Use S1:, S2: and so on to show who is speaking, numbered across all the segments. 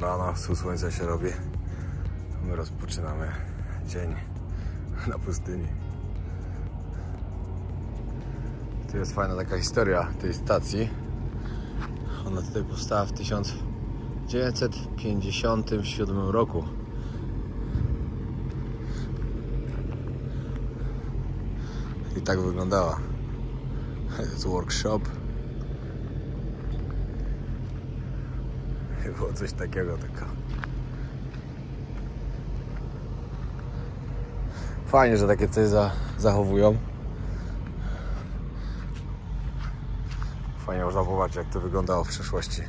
S1: Rano, wschód słońca się robi. My rozpoczynamy dzień na pustyni. Tu jest fajna taka historia tej stacji. Ona tutaj powstała w 1957 roku. I tak wyglądała. Jest workshop. Było coś takiego, tylko fajnie, że takie coś zachowują. Fajnie można popatrzeć, jak to wyglądało w przeszłości.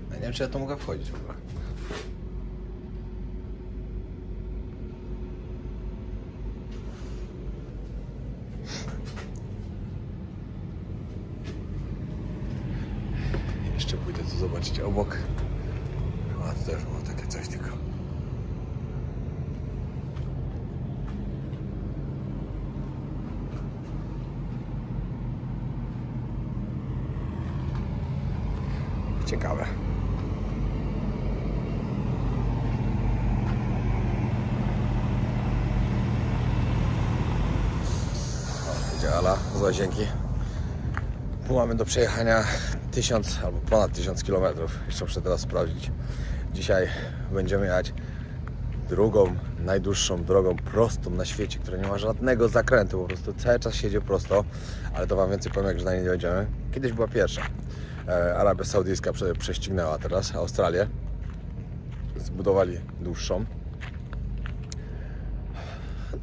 S1: Ja nie wiem, czy ja to mogę wchodzić w ogóle. Jeszcze pójdę tu zobaczyć obok. A to też było takie coś tylko. Ciekawe. Idzie Ala z Łazienki. Tu mamy do przejechania 1000 albo ponad 1000 km. Jeszcze muszę teraz sprawdzić. Dzisiaj będziemy jechać drugą, najdłuższą drogą prostą na świecie, która nie ma żadnego zakrętu. Po prostu cały czas jedzie prosto. Ale to wam więcej powiem, jak że na niej nie będziemy. Kiedyś była pierwsza. Arabia Saudyjska prześcignęła teraz Australię. Zbudowali dłuższą.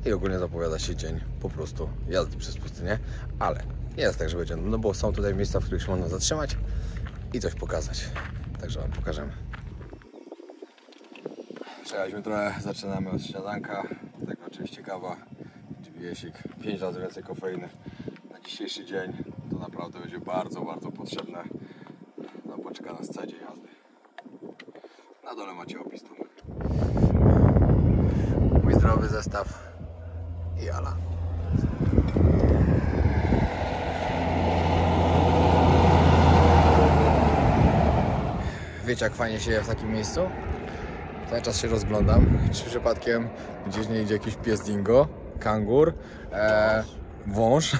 S1: I ogólnie zapowiada się dzień po prostu jazdy przez pustynię. Ale nie jest tak, że będzie, no bo są tutaj miejsca, w których się można zatrzymać i coś pokazać. Także wam pokażemy. Przejechaliśmy trochę, zaczynamy od śniadanka. Tak oczywiście kawa, GPS-ik, 5 razy więcej kofeiny. Na dzisiejszy dzień to naprawdę będzie bardzo, bardzo potrzebne. No bo czeka nas cały dzień jazdy. Na dole macie opis tu. Mój zdrowy zestaw i Ala. Wiecie, jak fajnie się je w takim miejscu? Cały czas się rozglądam, czy przypadkiem gdzieś nie idzie jakiś pies dingo, kangur, wąż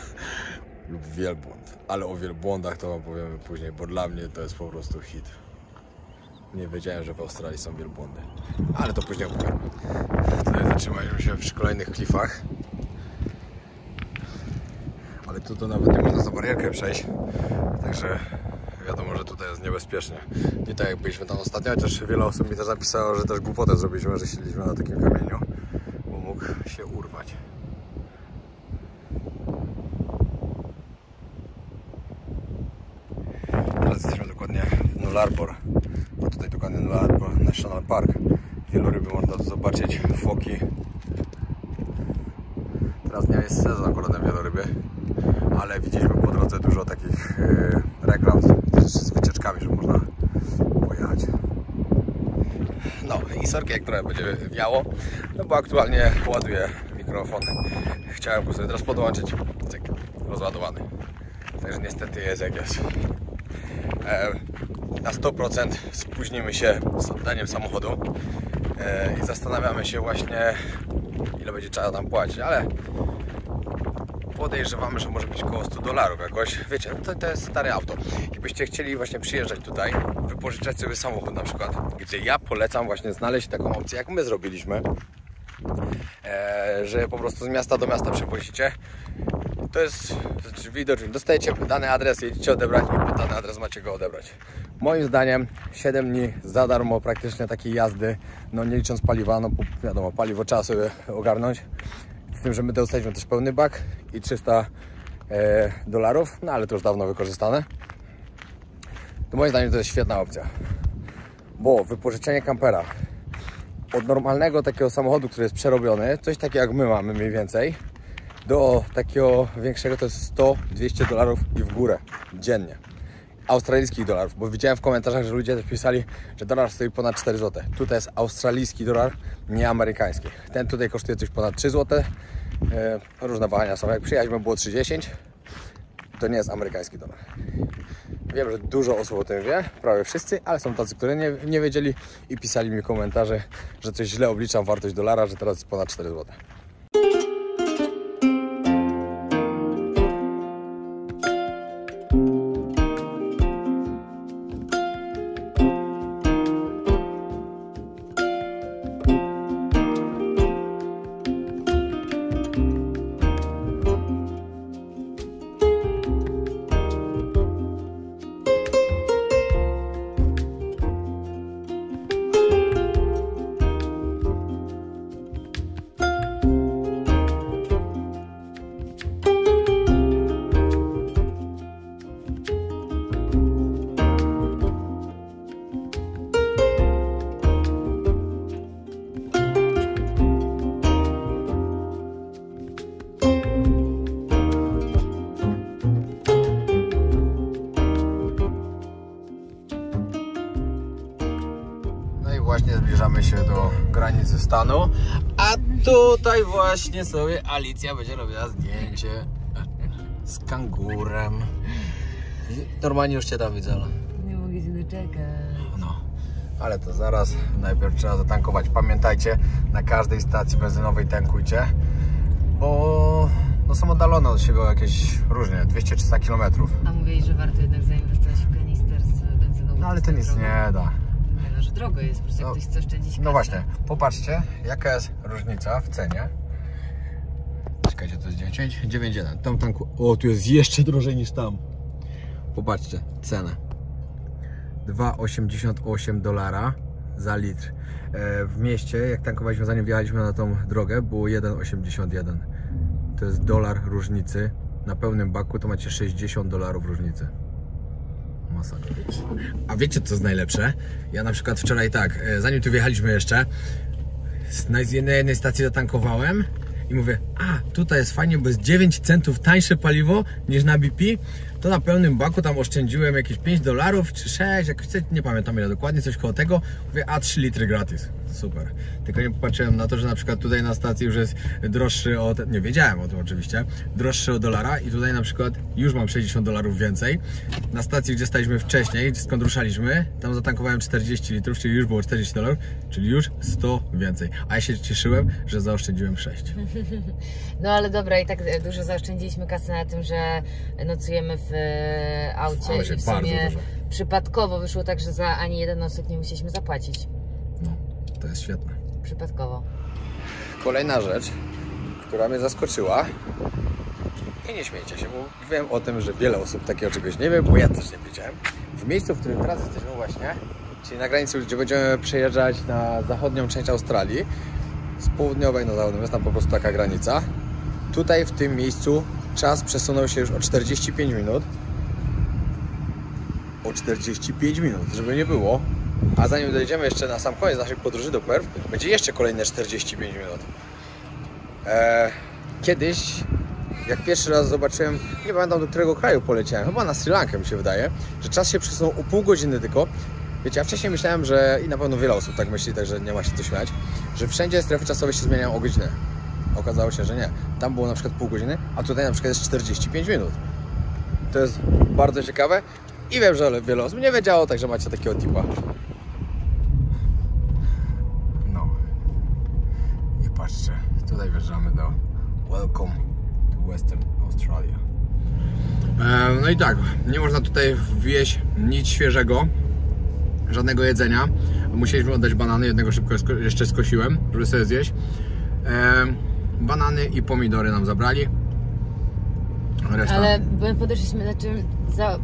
S1: lub wielbłąd. Ale o wielbłądach to wam powiemy później, bo dla mnie to jest po prostu hit. Nie wiedziałem, że w Australii są wielbłądy, ale to później opowiem. Tutaj zatrzymaliśmy się przy kolejnych klifach. Ale tu to nawet nie można za barierkę przejść, także wiadomo, że tutaj jest niebezpiecznie. Nie tak jak byliśmy tam ostatnio, chociaż wiele osób mi też napisało, że też głupotę zrobiliśmy, że siedzieliśmy na takim kamieniu, bo mógł się urwać. Teraz jesteśmy dokładnie w Nullarbor, bo tutaj dokładnie Nullarbor National Park. Wieloryby można tu zobaczyć, foki. Teraz nie jest sezon akurat na wieloryby, ale widzieliśmy po drodze dużo takich reklam z wycieczkami, że można pojechać. No i sorki, jak trochę będzie wiało, no bo aktualnie ładuję mikrofon. Chciałem go sobie teraz podłączyć, cyk, rozładowany. Także niestety jest jak jest. Na 100% spóźnimy się z oddaniem samochodu i zastanawiamy się właśnie, ile będzie trzeba tam płacić, ale podejrzewamy, że może być około $100 jakoś. Wiecie, to jest stare auto. Jakbyście chcieli właśnie przyjeżdżać tutaj, wypożyczać sobie samochód na przykład, gdzie ja polecam właśnie znaleźć taką opcję, jak my zrobiliśmy, że po prostu z miasta do miasta przewozicie, To jest drzwi do drzwi. Dostajecie dany adres, jedziecie odebrać i pod dany adres macie go odebrać. Moim zdaniem 7 dni za darmo praktycznie takiej jazdy, no nie licząc paliwa, no wiadomo, paliwo trzeba sobie ogarnąć. Z tym, że my dostaliśmy też pełny bak i $300, no ale to już dawno wykorzystane. To moim zdaniem to jest świetna opcja, bo wypożyczenie kampera od normalnego takiego samochodu, który jest przerobiony, coś takiego jak my mamy mniej więcej, do takiego większego to jest $100-200 i w górę dziennie. Australijskich dolarów, bo widziałem w komentarzach, że ludzie pisali, że dolar stoi ponad 4 zł. Tutaj jest australijski dolar, nie amerykański. Ten tutaj kosztuje coś ponad 3 zł. Różne wahania są. Jak przyjechaliśmy było 3,10. To nie jest amerykański dolar. Wiem, że dużo osób o tym wie, prawie wszyscy, ale są tacy, którzy nie wiedzieli i pisali mi komentarze, że coś źle obliczam wartość dolara, że teraz jest ponad 4 zł. Właśnie zbliżamy się do granicy stanu, a tutaj właśnie sobie Alicja będzie robiła zdjęcie z kangurem. Normalnie już Cię tam widzę.
S2: Nie mogę się doczekać.
S1: No, ale to zaraz. Najpierw trzeba zatankować. Pamiętajcie, na każdej stacji benzynowej tankujcie, bo no, są oddalone od siebie jakieś różnie, 200-300 km.
S2: A mówili, że warto jednak zainwestować w kanister z benzyną.
S1: No ale to nic nie da.
S2: No, że drogo jest, po prostu jak ktoś chce oszczędzić kasę.
S1: No właśnie, popatrzcie, jaka jest różnica w cenie. Czekajcie, to jest 9,1. Tam tanku. O, tu jest jeszcze drożej niż tam. Popatrzcie, cenę. $2,88 za litr. W mieście, jak tankowaliśmy, zanim wjechaliśmy na tą drogę, było 1,81. To jest dolar różnicy. Na pełnym baku to macie $60 różnicy. Masakra. A wiecie, co jest najlepsze? Ja na przykład wczoraj tak, zanim tu wjechaliśmy jeszcze, na jednej stacji zatankowałem i mówię, a tutaj jest fajnie, bo jest 9 centów tańsze paliwo niż na BP. To na pełnym baku tam oszczędziłem jakieś $5 czy 6, jakoś nie pamiętam ile dokładnie, coś koło tego. Mówię, a 3 litry gratis. Super. Tylko nie popatrzyłem na to, że na przykład tutaj na stacji już jest droższy od, nie wiedziałem o tym oczywiście, droższy o dolara i tutaj na przykład już mam $60 więcej. Na stacji, gdzie staliśmy wcześniej, skąd ruszaliśmy, tam zatankowałem 40 litrów, czyli już było $40, czyli już 100 więcej. A ja się cieszyłem, że zaoszczędziłem 6.
S2: No ale dobra, i tak dużo zaoszczędziliśmy kasy na tym, że nocujemy w aucie i w sumie przypadkowo wyszło tak, że za ani jeden nosek nie musieliśmy zapłacić.
S1: No, to jest świetne.
S2: Przypadkowo.
S1: Kolejna rzecz, która mnie zaskoczyła i nie śmiejcie się, bo wiem o tym, że wiele osób takiego czegoś nie wie, bo ja też nie wiedziałem. W miejscu, w którym teraz jesteśmy właśnie, czyli na granicy, gdzie będziemy przejeżdżać na zachodnią część Australii, z południowej na zachodnią, jest tam po prostu taka granica. Tutaj w tym miejscu czas przesunął się już o 45 minut. O 45 minut, żeby nie było. A zanim dojdziemy jeszcze na sam koniec naszej podróży do Perth, będzie jeszcze kolejne 45 minut. Kiedyś, jak pierwszy raz zobaczyłem, nie pamiętam do którego kraju poleciałem, chyba na Sri Lankę mi się wydaje, że czas się przesunął o pół godziny tylko. Wiecie, ja wcześniej myślałem, że, i na pewno wiele osób tak myśli, także nie ma się co śmiać, że wszędzie strefy czasowe się zmieniają o godzinę. Okazało się, że nie. Tam było na przykład pół godziny, a tutaj na przykład jest 45 minut. To jest bardzo ciekawe i wiem, że wiele osób nie wiedziało, także macie takiego tipa. No. I patrzcie, tutaj wjeżdżamy do Welcome to Western Australia. No i tak, nie można tutaj wwieźć nic świeżego, żadnego jedzenia. Musieliśmy oddać banany, jednego szybko jeszcze skosiłem, żeby sobie zjeść. Banany i pomidory nam zabrali. Reszta?
S2: Ale my podeszliśmy znaczy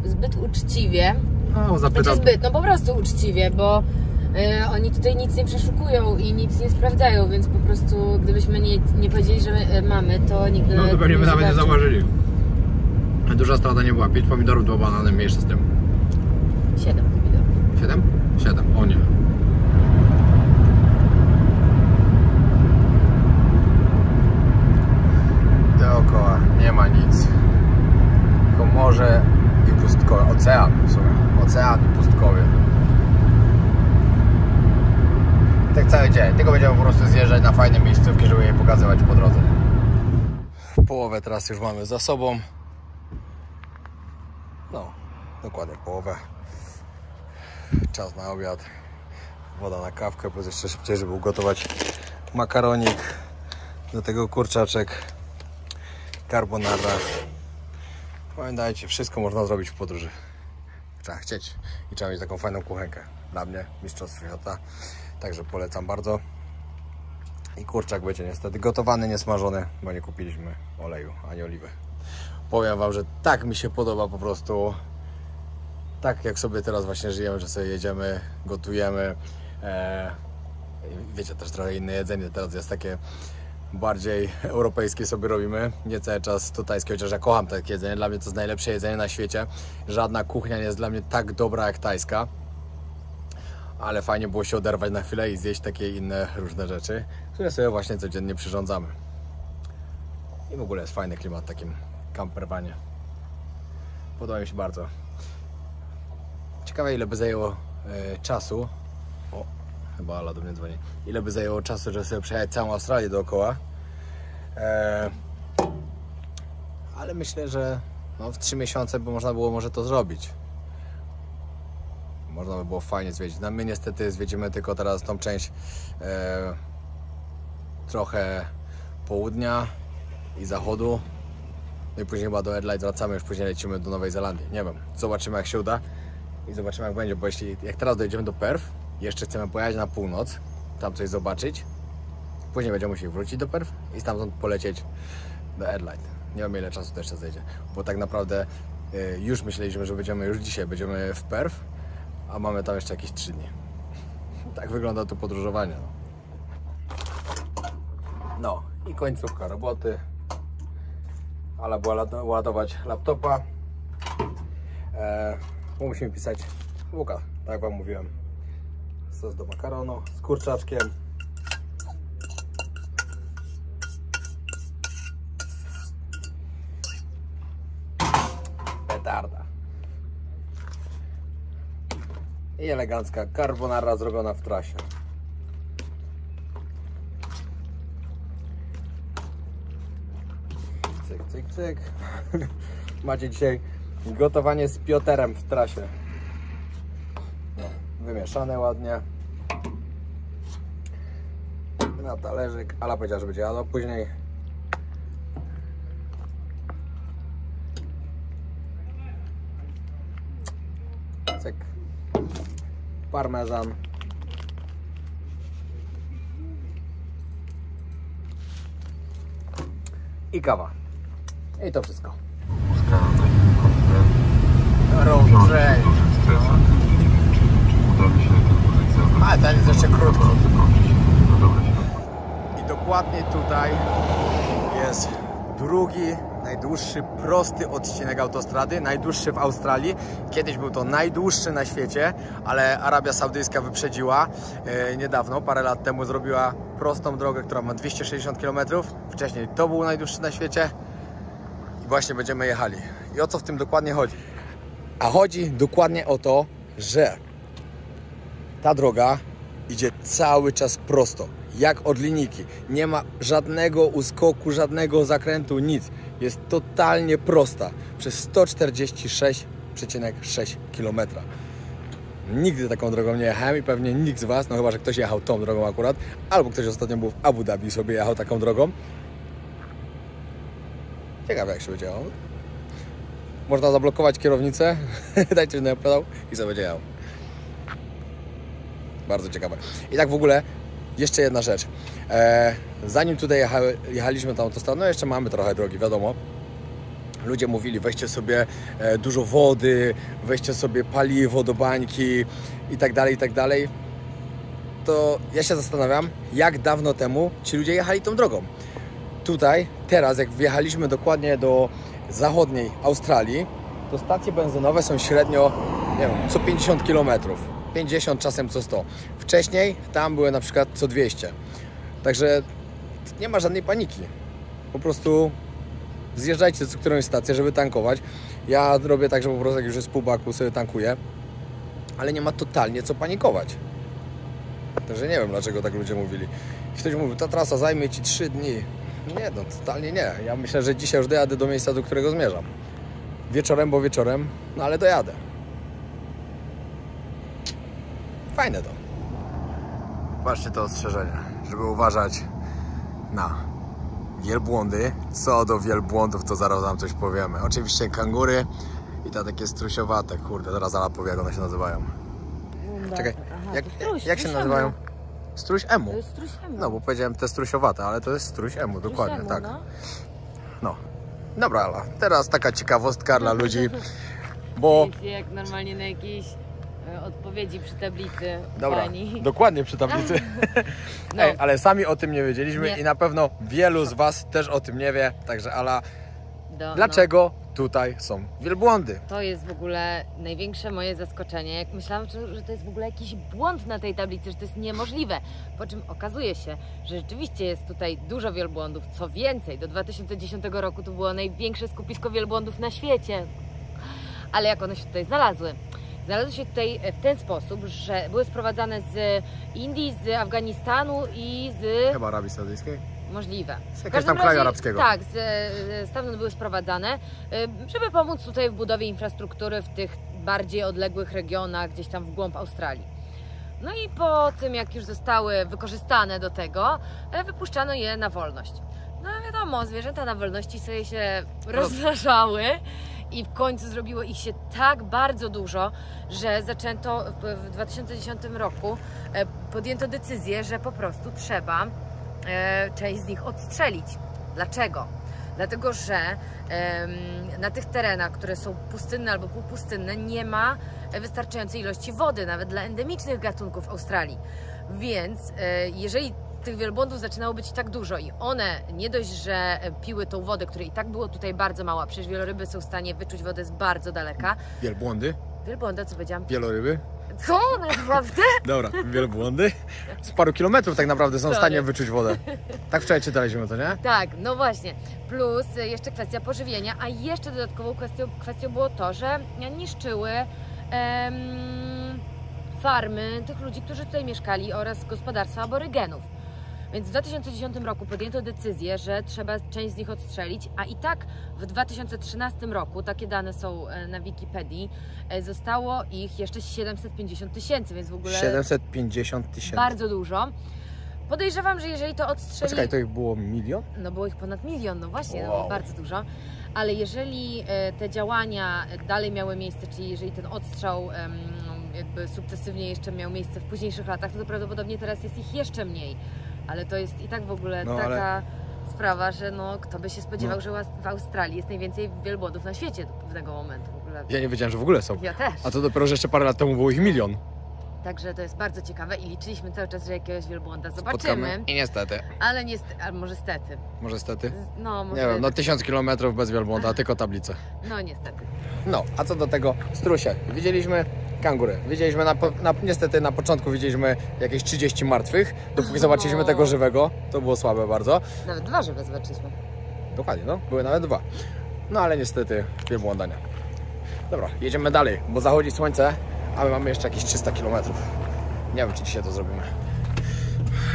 S2: zbyt uczciwie.
S1: No, zapytam.
S2: Znaczy zbyt, no po prostu uczciwie, bo oni tutaj nic nie przeszukują i nic nie sprawdzają, więc po prostu gdybyśmy nie powiedzieli, że my mamy, to nigdy
S1: no to pewnie by nawet nie zauważyli. Duża strata nie była. 5 pomidorów, 2 banany, mniejsze z tym.
S2: 7 pomidorów.
S1: 7? 7, o nie. Dookoła nie ma nic. Tylko morze i pustkowie. Ocean w sumie. Ocean i pustkowie. Tak cały dzień. Tylko będziemy po prostu zjeżdżać na fajne miejscówki, żeby je pokazywać po drodze. Połowę teraz już mamy za sobą. No, dokładnie połowę. Czas na obiad. Woda na kawkę, bo jeszcze szybciej, żeby ugotować makaronik. Do tego kurczaczek. Carbonara. Pamiętajcie, wszystko można zrobić w podróży. Trzeba chcieć i trzeba mieć taką fajną kuchenkę. Dla mnie mistrzostwo świata. Także polecam bardzo. I kurczak będzie niestety gotowany, nie smażony, bo nie kupiliśmy oleju ani oliwy. Powiem wam, że tak mi się podoba po prostu. Tak jak sobie teraz właśnie żyjemy, że sobie jedziemy, gotujemy. Wiecie, też trochę inne jedzenie teraz jest takie bardziej europejskie sobie robimy. Nie cały czas tajskie, chociaż ja kocham takie jedzenie. Dla mnie to jest najlepsze jedzenie na świecie. Żadna kuchnia nie jest dla mnie tak dobra jak tajska. Ale fajnie było się oderwać na chwilę i zjeść takie inne różne rzeczy, które sobie właśnie codziennie przyrządzamy. I w ogóle jest fajny klimat w takim camperwanie. Podoba mi się bardzo. Ciekawe, ile by zajęło czasu. O, chyba Ala do mnie dzwoni. Ile by zajęło czasu, żeby sobie przejechać całą Australię dookoła. Ale myślę, że no, w 3 miesiące by można było może to zrobić. Można by było fajnie zwiedzić. No my niestety zwiedzimy tylko teraz tą część trochę południa i zachodu. No i później chyba do Adelaide wracamy, już później lecimy do Nowej Zelandii. Nie wiem, zobaczymy jak się uda i zobaczymy jak będzie, bo jak teraz dojedziemy do Perth, jeszcze chcemy pojechać na północ, tam coś zobaczyć, później będziemy musieli wrócić do Perth i stamtąd polecieć do Adelaide. Nie wiem ile czasu to jeszcze zejdzie, bo tak naprawdę już myśleliśmy, że już dzisiaj będziemy w Perth, a mamy tam jeszcze jakieś 3 dni. Tak wygląda tu podróżowanie. No i końcówka roboty. Ala była ładować laptopa. Musimy pisać łuka, tak jak wam mówiłem. Sos do makaronu z kurczaczkiem. Petarda. I elegancka carbonara zrobiona w trasie. Cyk, cyk, cyk. Macie dzisiaj gotowanie z Piotrem w trasie. No, wymieszane ładnie. Na talerzyk. Ala powiedziała, że będzie jadła później. Cyk. Parmezan. I kawa. I to wszystko. Road train. A ten jest jeszcze krótki. I dokładnie tutaj jest drugi, najdłuższy prosty odcinek autostrady, najdłuższy w Australii. Kiedyś był to najdłuższy na świecie, ale Arabia Saudyjska wyprzedziła niedawno, parę lat temu zrobiła prostą drogę, która ma 260 km. Wcześniej to był najdłuższy na świecie i właśnie będziemy jechali. I o co w tym dokładnie chodzi? A chodzi dokładnie o to, że ta droga idzie cały czas prosto, jak od linijki. Nie ma żadnego uskoku, żadnego zakrętu, nic. Jest totalnie prosta przez 146,6 km. Nigdy taką drogą nie jechałem i pewnie nikt z Was, no chyba że ktoś jechał tą drogą akurat, albo ktoś ostatnio był w Abu Dhabi i sobie jechał taką drogą. Ciekawe jak się będzie jechało. Można zablokować kierownicę, dajcie na pedał i sobie będzie jechał. Bardzo ciekawe. I tak w ogóle jeszcze jedna rzecz. Zanim tutaj jechaliśmy tą autostradą, no jeszcze mamy trochę drogi, wiadomo. ludzie mówili, weźcie sobie dużo wody, weźcie sobie paliwo do bańki i tak dalej, to ja się zastanawiam, jak dawno temu ci ludzie jechali tą drogą. Tutaj, teraz, jak wjechaliśmy dokładnie do zachodniej Australii, to stacje benzynowe są średnio, nie wiem, co 50 km. 50, czasem co 100. Wcześniej tam były na przykład co 200. Także nie ma żadnej paniki. Po prostu zjeżdżajcie co którąś stację, żeby tankować. Ja robię tak, że po prostu jak już jest pół baku, sobie tankuję. Ale nie ma totalnie co panikować. Także nie wiem, dlaczego tak ludzie mówili. Ktoś mówi, ta trasa zajmie Ci 3 dni. Nie, no totalnie nie. Ja myślę, że dzisiaj już dojadę do miejsca, do którego zmierzam. Wieczorem, bo wieczorem, no ale dojadę. Fajne to. Patrzcie to ostrzeżenie, żeby uważać na wielbłądy. Co do wielbłądów, to zaraz nam coś powiemy. Oczywiście kangury i te takie strusiowate. Kurde, zaraz Ala powie, jak one się nazywają. Czekaj, jak się nazywają? Struś emu.
S2: To jest struś emu.
S1: No, bo powiedziałem te strusiowate, ale to jest struś emu, dokładnie, tak. No. Dobra, Ala, teraz taka ciekawostka dla ludzi, bo...
S2: Jak normalnie na jakiejś odpowiedzi przy tablicy.
S1: Dobra,
S2: pani.
S1: dokładnie przy tablicy.
S2: No.
S1: Ej, ale sami o tym nie wiedzieliśmy
S2: Nie.
S1: i na pewno wielu z Was też o tym nie wie. Także Ala,
S2: No.
S1: dlaczego tutaj są wielbłądy?
S2: To jest w ogóle największe moje zaskoczenie. Jak myślałam, że to jest w ogóle jakiś błąd na tej tablicy, że to jest niemożliwe. Po czym okazuje się, że rzeczywiście jest tutaj dużo wielbłądów. Co więcej, do 2010 roku to było największe skupisko wielbłądów na świecie. Ale jak one się tutaj znalazły? Znalazły się tutaj w ten sposób, że były sprowadzane z Indii, z Afganistanu i z...
S1: Chyba Arabii Saudyjskiej?
S2: Możliwe.
S1: Z jakiegoś tam kraju arabskiego.
S2: Tak, stamtąd były sprowadzane, żeby pomóc tutaj w budowie infrastruktury w tych bardziej odległych regionach, gdzieś tam w głąb Australii. No i po tym, jak już zostały wykorzystane do tego, wypuszczano je na wolność. No wiadomo, zwierzęta na wolności sobie się rozmnażały i w końcu zrobiło ich się tak bardzo dużo, że zaczęto w 2010 roku, podjęto decyzję, że po prostu trzeba część z nich odstrzelić. Dlaczego? Dlatego, że na tych terenach, które są pustynne albo półpustynne, nie ma wystarczającej ilości wody, nawet dla endemicznych gatunków Australii. Więc jeżeli tych wielbłądów zaczynało być tak dużo i one nie dość, że piły tą wodę, której i tak było tutaj bardzo mało, przecież wieloryby są w stanie wyczuć wodę z bardzo daleka.
S1: Wielbłądy?
S2: Wielbłądy, co powiedziałam?
S1: Wieloryby?
S2: Co? Naprawdę?
S1: Dobra, wielbłądy. Z paru kilometrów tak naprawdę są w stanie wyczuć wodę. Tak wczoraj czytaliśmy to, nie?
S2: Tak, no właśnie. Plus jeszcze kwestia pożywienia, a jeszcze dodatkową kwestią było to, że niszczyły farmy tych ludzi, którzy tutaj mieszkali oraz gospodarstwa aborygenów. Więc w 2010 roku podjęto decyzję, że trzeba część z nich odstrzelić, a i tak w 2013 roku, takie dane są na Wikipedii, zostało ich jeszcze 750 000, więc w ogóle
S1: 750 000.
S2: bardzo dużo. Podejrzewam, że jeżeli to odstrzeli...
S1: Poczekaj, to ich było 1 milion?
S2: No było ich ponad 1 milion, no właśnie,
S1: Wow.
S2: no, bardzo dużo. Ale jeżeli te działania dalej miały miejsce, czyli jeżeli ten odstrzał jakby sukcesywnie jeszcze miał miejsce w późniejszych latach, to prawdopodobnie teraz jest ich jeszcze mniej. Ale to jest i tak w ogóle taka sprawa, że no, kto by się spodziewał, że w Australii jest najwięcej wielbłądów na świecie do pewnego momentu. W ogóle.
S1: Ja nie wiedziałem, że w ogóle są.
S2: Ja też.
S1: A to dopiero, że jeszcze parę lat temu było ich 1 milion.
S2: Także to jest bardzo ciekawe i liczyliśmy cały czas, że jakiegoś wielbłąda zobaczymy.
S1: Spotkamy. I niestety.
S2: Ale niestety, albo może stety.
S1: Może stety?
S2: No, może...
S1: Nie wiem, no 1000 km bez wielbłąda, tylko tablice.
S2: No niestety.
S1: No, a co do tego strusia. Widzieliśmy kangury. Widzieliśmy niestety na początku widzieliśmy jakieś 30 martwych. Dopóki zobaczyliśmy tego żywego, to było słabe bardzo.
S2: Nawet 2 żywe zobaczyliśmy.
S1: Dokładnie, no. Były nawet 2. No ale niestety wielbłąda nie. Dobra, jedziemy dalej, bo zachodzi słońce, a my mamy jeszcze jakieś 300 km. Nie wiem, czy dzisiaj to zrobimy.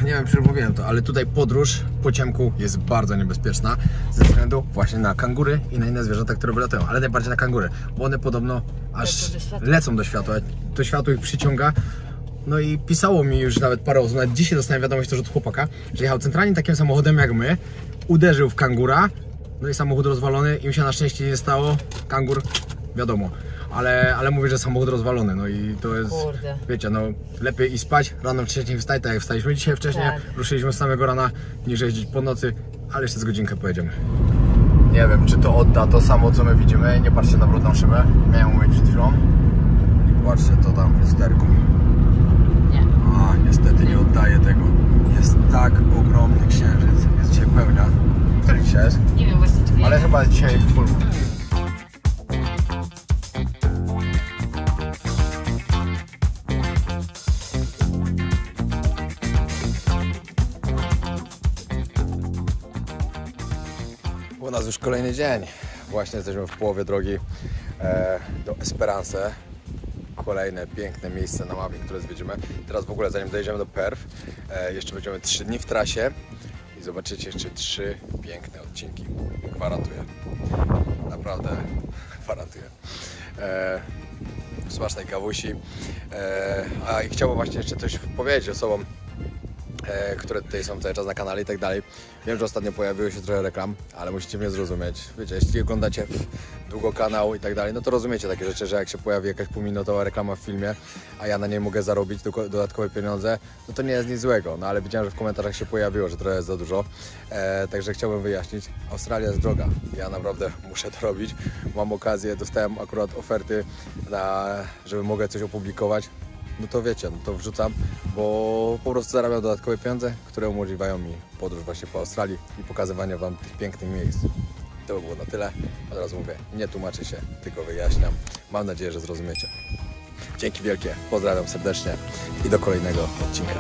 S1: Nie wiem, czy mówiłem to, ale tutaj podróż po ciemku jest bardzo niebezpieczna ze względu właśnie na kangury i na inne zwierzęta, które wylatują, ale najbardziej na kangury, bo one podobno aż lecą do światła. To światło ich przyciąga. No i pisało mi już nawet parę osób, nawet dzisiaj dostałem wiadomość też od chłopaka, że jechał centralnie takim samochodem jak my, uderzył w kangura, no i samochód rozwalony, im się na szczęście nie stało, kangur wiadomo. Ale mówię, że samochód rozwalony, no i to jest,
S2: Kurde.
S1: wiecie, no lepiej i spać, rano wcześniej wstać, tak jak wstaliśmy dzisiaj wcześniej,
S2: Tak.
S1: ruszyliśmy z samego rana, niż jeździć po nocy, ale jeszcze z godzinkę pojedziemy. Nie wiem, czy to odda to samo, co my widzimy. Nie patrzcie na brudną szybę. Miałem mówić przed chwilą. I patrzcie, to tam w lusterku.
S2: Nie.
S1: A, niestety nie oddaje tego. Jest tak ogromny księżyc. Jest dzisiaj pełnia. Który dzisiaj jest?
S2: Nie wiem właśnie, czy
S1: Ale chyba jest dzisiaj full. U nas już kolejny dzień. Właśnie jesteśmy w połowie drogi do Esperance. Kolejne piękne miejsce na mapie, które zwiedzimy. Teraz w ogóle, zanim dojedziemy do Perth, jeszcze będziemy 3 dni w trasie i zobaczycie jeszcze 3 piękne odcinki. Gwarantuję. Naprawdę gwarantuję. Smacznej kawusi. I chciałbym właśnie jeszcze coś powiedzieć osobom, które tutaj są cały czas na kanale i tak dalej. Wiem, że ostatnio pojawiło się trochę reklam, ale musicie mnie zrozumieć. Wiecie, jeśli oglądacie długo kanał i tak dalej, no to rozumiecie takie rzeczy, że jak się pojawi jakaś półminutowa reklama w filmie, a ja na niej mogę zarobić dodatkowe pieniądze, no to nie jest nic złego. No ale widziałem, że w komentarzach się pojawiło, że trochę jest za dużo. Także chciałbym wyjaśnić, Australia jest droga. Ja naprawdę muszę to robić. Mam okazję, dostałem akurat oferty, żeby mogę coś opublikować. No to wiecie, no to wrzucam, bo po prostu zarabiam dodatkowe pieniądze, które umożliwiają mi podróż właśnie po Australii i pokazywanie Wam tych pięknych miejsc. To by było na tyle. Od razu mówię, nie tłumaczę się, tylko wyjaśniam. Mam nadzieję, że zrozumiecie. Dzięki wielkie, pozdrawiam serdecznie i do kolejnego odcinka.